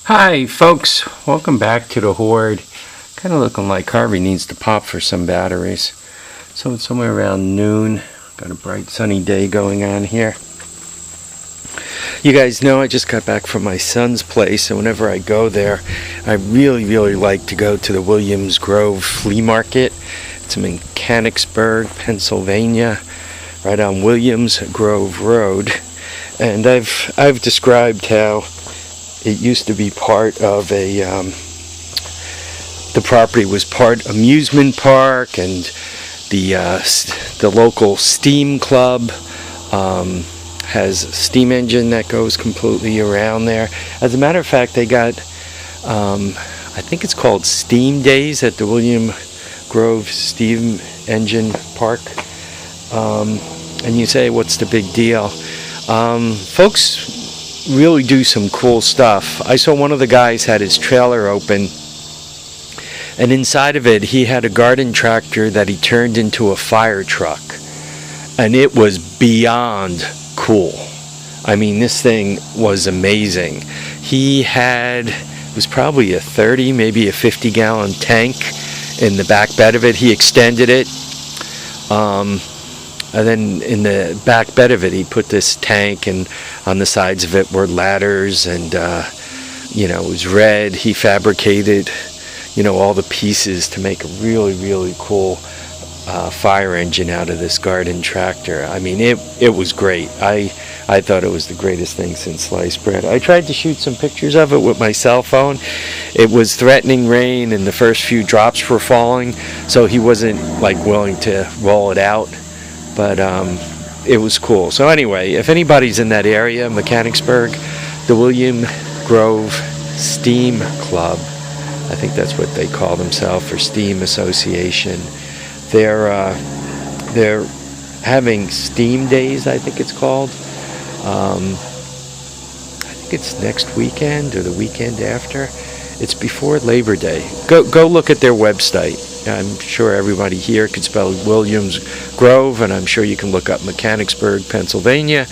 Hi folks, welcome back to the Hoard. Kind of looking like Harvey needs to pop for some batteries. So it's somewhere around noon. Got a bright sunny day going on here. You guys know I just got back from my son's place, and whenever I go there, I really like to go to the Grove Flea Market. It's in Mechanicsburg, Pennsylvania, right on Williams Grove Road. And I've described how it used to be part of the property was part amusement park, and the local steam club has a steam engine that goes completely around there. As a matter of fact, they got I think it's called Steam Days at the William Grove Steam Engine Park. And you say, what's the big deal? Folks really do some cool stuff. I saw one of the guys had his trailer open, and inside of it he had a garden tractor that he turned into a fire truck, and it was beyond cool. I mean, this thing was amazing. He had, it was probably a 30, maybe a 50-gallon tank in the back bed of it. He extended it, and then in the back bed of it, he put this tank, and on the sides of it were ladders, and it was red. He fabricated, all the pieces to make a really cool fire engine out of this garden tractor. I mean, it was great. I thought it was the greatest thing since sliced bread. I tried to shoot some pictures of it with my cell phone. It was threatening rain, and the first few drops were falling, so he wasn't willing to roll it out. But it was cool. So anyway, if anybody's in that area, Mechanicsburg, the William Grove Steam Club, I think that's what they call themselves, or Steam Association. They're having Steam Days, I think it's called. I think it's next weekend or the weekend after. It's before Labor Day. Go look at their website. I'm sure everybody here could spell Williams Grove, and I'm sure you can look up Mechanicsburg, Pennsylvania,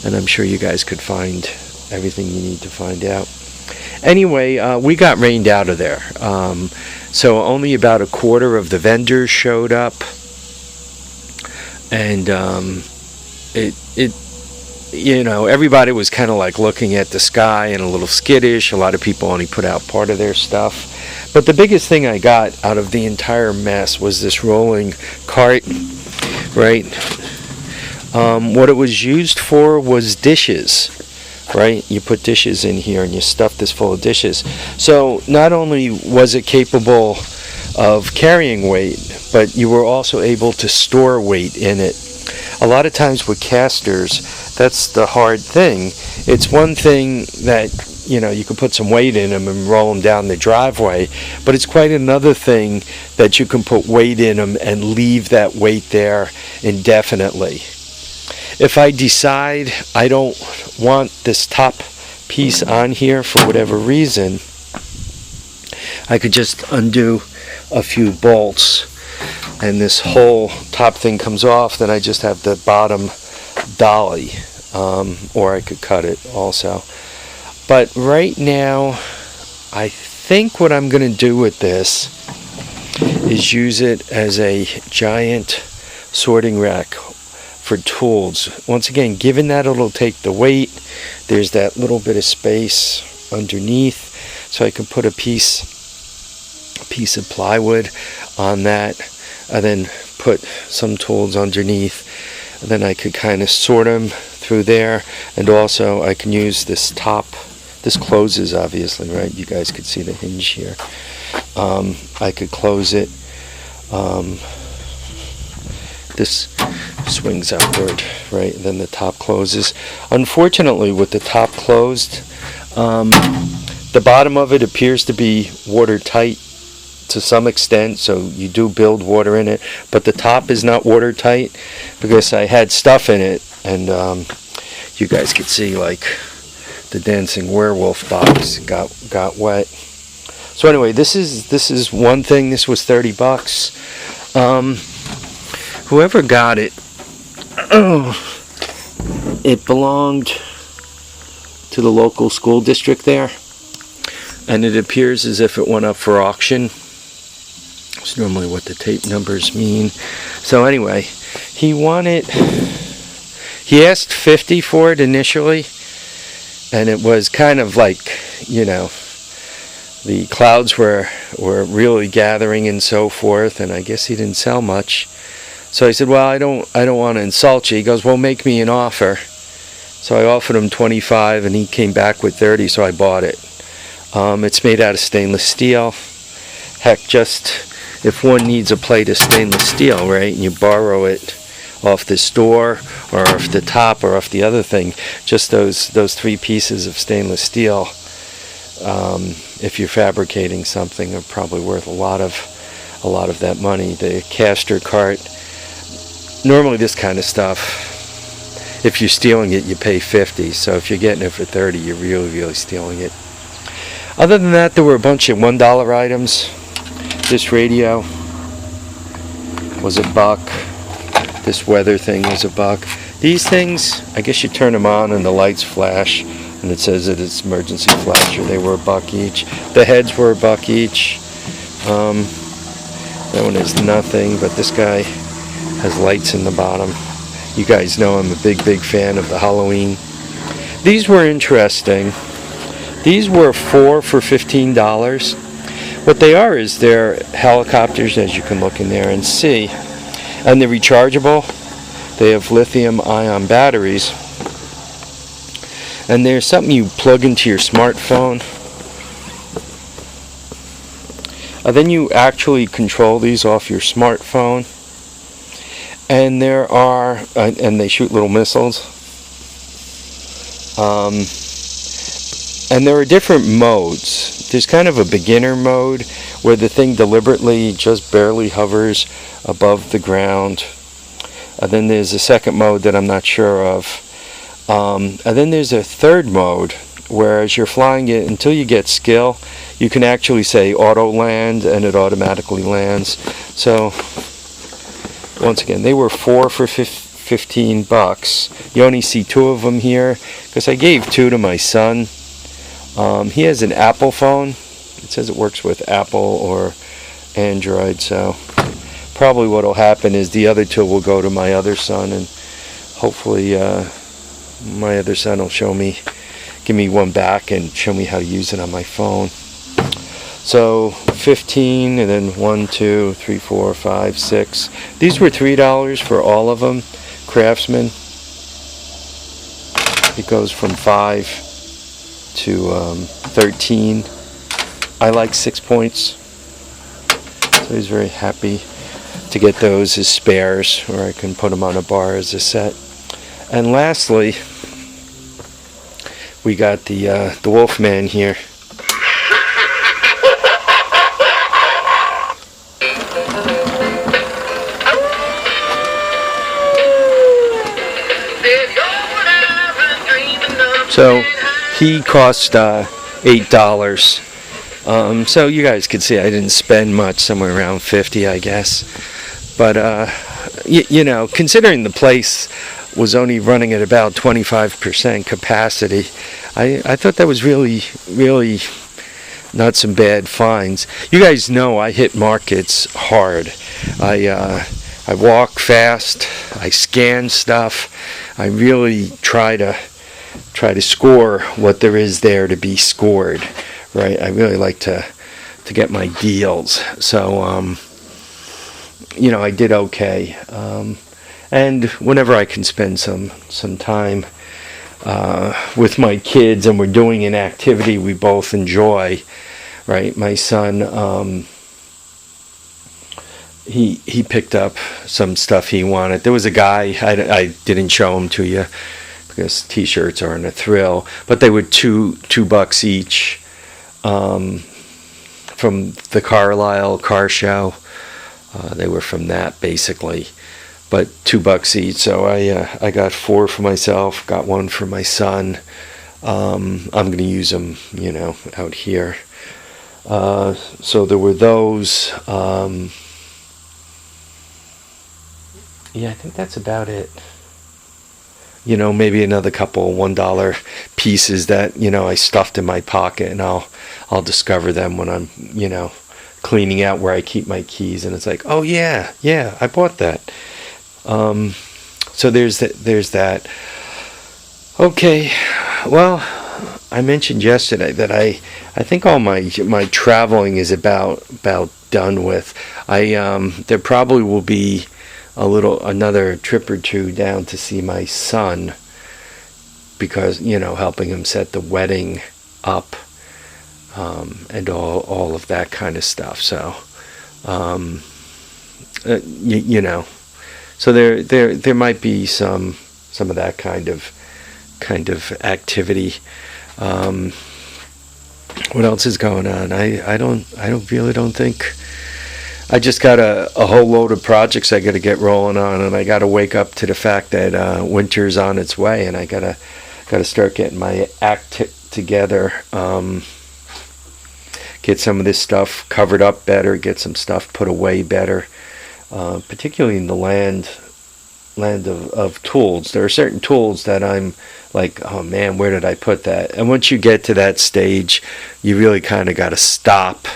and I'm sure you guys could find everything you need to find out. Anyway, we got rained out of there. So only about a quarter of the vendors showed up, and everybody was kind of looking at the sky and a little skittish. A lot of people only put out part of their stuff. But the biggest thing I got out of the entire mess was this rolling cart, right? What it was used for was dishes, right? You put dishes in here and you stuff this full of dishes. So not only was it capable of carrying weight, but you were also able to store weight in it. A lot of times with casters, that's the hard thing. It's one thing that you can put some weight in them and roll them down the driveway, but it's quite another thing that you can put weight in them and leave that weight there indefinitely. If I decide I don't want this top piece on here for whatever reason, I could just undo a few bolts, and this whole top thing comes off. Then I just have the bottom dolly, or I could cut it also. But right now, I think what I'm going to do with this is use it as a giant sorting rack for tools. Once again, given that it'll take the weight, there's that little bit of space underneath, so I can put a piece of plywood on that, and then put some tools underneath, and then I could kind of sort them through there. And also I can use this top. This closes, obviously, right? You guys could see the hinge here. I could close it. This swings upward, right? And then the top closes. Unfortunately, with the top closed, the bottom of it appears to be watertight to some extent, so you do build water in it, but the top is not watertight because I had stuff in it, and you guys could see the dancing werewolf box got wet. So anyway, this is one thing. This was $30. Whoever got it, it belonged to the local school district there. and it appears as if it went up for auction. It's normally what the tape numbers mean. So anyway, he asked 50 for it initially, and it was kind of like, you know, the clouds were really gathering and so forth, and I guess he didn't sell much. So I said, well, I don't want to insult you. He goes, well, make me an offer. So I offered him 25, and he came back with 30, so I bought it. It's made out of stainless steel. Heck, just if one needs a plate of stainless steel, right, and you borrow it off the store or off the top or off the other thing, just those 3 pieces of stainless steel, if you're fabricating something, are probably worth a lot of that money. The caster cart, normally this kind of stuff, if you're stealing it, you pay 50. So if you're getting it for 30, you're really stealing it. Other than that, there were a bunch of $1 items. This radio was $1. This weather thing was $1. These things, I guess you turn them on and the lights flash, and it says that it's emergency flasher. They were $1 each. The heads were $1 each. That one is nothing, but this guy has lights in the bottom. You guys know I'm a big fan of the Halloween. These were interesting. These were 4 for $15. What they are is they're helicopters, as you can look in there and see. And they're rechargeable. They have lithium-ion batteries. And there's something you plug into your smartphone. Then you actually control these off your smartphone. And there are, and they shoot little missiles. And there are different modes. There's kind of a beginner mode where the thing deliberately just barely hovers above the ground. And then there's a second mode that I'm not sure of. And then there's a third mode where as you're flying it, until you get skill, you can actually say auto land and it automatically lands. So once again, they were 4 for $15. You only see 2 of them here because I gave 2 to my son. He has an Apple phone. It says it works with Apple or Android, so probably what will happen is the other 2 will go to my other son, and hopefully my other son will give me one back and show me how to use it on my phone. So 15, and then 1, 2, 3, 4, 5, 6. These were $3 for all of them. Craftsman. It goes from 5 to 13. I like 6 points. So he's very happy to get those as spares, or I can put them on a bar as a set. And lastly, we got the Wolfman here. So he cost $8. So you guys could see I didn't spend much, somewhere around 50, I guess. But you know, considering the place was only running at about 25% capacity, I thought that was really not some bad finds. You guys know I hit markets hard. I walk fast. I scan stuff. I really try to score what there is there to be scored, right? I really like to get my deals. So you know, I did okay. And whenever I can spend some time with my kids and we're doing an activity we both enjoy, right? My son, he picked up some stuff he wanted. There was a guy, I didn't show him to you because t-shirts aren't a thrill, but they were $2 each from the Carlisle car show. They were from that basically, but $2 each. So I got 4 for myself, got 1 for my son. I'm going to use them, you know, out here. So there were those. Yeah, I think that's about it. you know, maybe another couple $1 pieces that, you know, I stuffed in my pocket, and I'll discover them when I'm, you know, cleaning out where I keep my keys, and it's like, oh yeah, I bought that. So there's that. Okay, well, I mentioned yesterday that I think all my traveling is about done with. There probably will be another trip or two down to see my son, because, you know, helping him set the wedding up, and all of that kind of stuff. So you know, so there might be some of that kind of activity. What else is going on? I really don't think. I just got a whole load of projects I got to get rolling on, and I got to wake up to the fact that winter's on its way, and I gotta start getting my act together. Get some of this stuff covered up better, get some stuff put away better, particularly in the land of tools. There are certain tools that I'm like, oh man, where did I put that? And once you get to that stage, you really kind of got to stop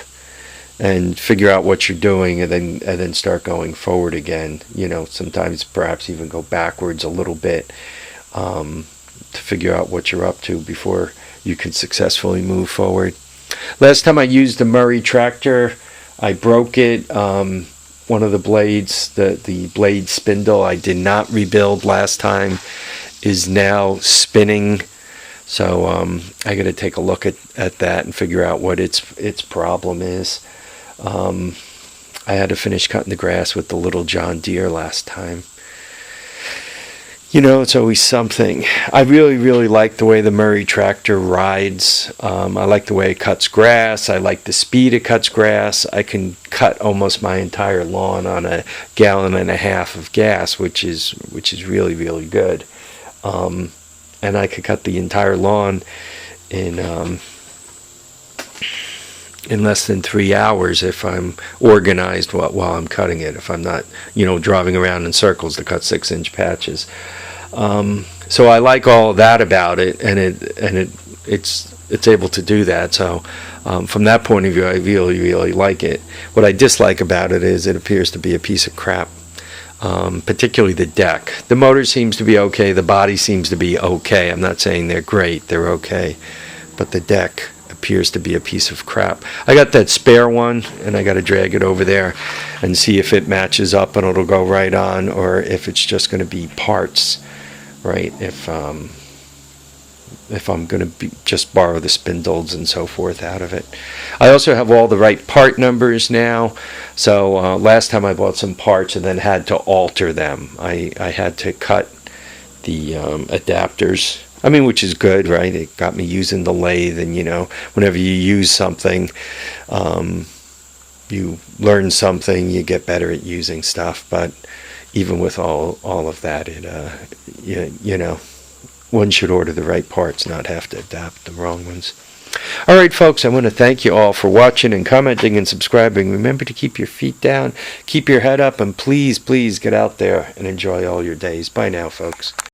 and figure out what you're doing, and then start going forward again. You know, sometimes perhaps even go backwards a little bit, to figure out what you're up to before you can successfully move forward. Last time I used the Murray tractor, I broke it. One of the blades, the blade spindle I did not rebuild last time, is now spinning. So I got to take a look at that and figure out what its problem is. I had to finish cutting the grass with the little John Deere last time. You know, it's always something. I really like the way the Murray tractor rides. I like the way it cuts grass. I like the speed it cuts grass. I can cut almost my entire lawn on a 1.5 gallons of gas, which is really good. And I could cut the entire lawn in less than 3 hours if I'm organized while I'm cutting it. If I'm not, you know, driving around in circles to cut 6-inch patches. So I like all that about it, and it's able to do that. So from that point of view, I really like it. What I dislike about it is it appears to be a piece of crap. Particularly the deck. The motor seems to be okay. The body seems to be okay. I'm not saying they're great. They're okay. But the deck appears to be a piece of crap. I got that spare one, and I got to drag it over there and see if it matches up and it'll go right on, or if it's just going to be parts, right? If I'm going to just borrow the spindles and so forth out of it. I also have all the right part numbers now. So last time I bought some parts and then had to alter them. I had to cut the adapters. I mean, which is good, right? It got me using the lathe, and you know, whenever you use something, you learn something, you get better at using stuff. But even with all of that, it you know, one should order the right parts, not have to adapt the wrong ones. All right, folks, I want to thank you all for watching and commenting and subscribing. Remember to keep your feet down, keep your head up, and please get out there and enjoy all your days. Bye now, folks.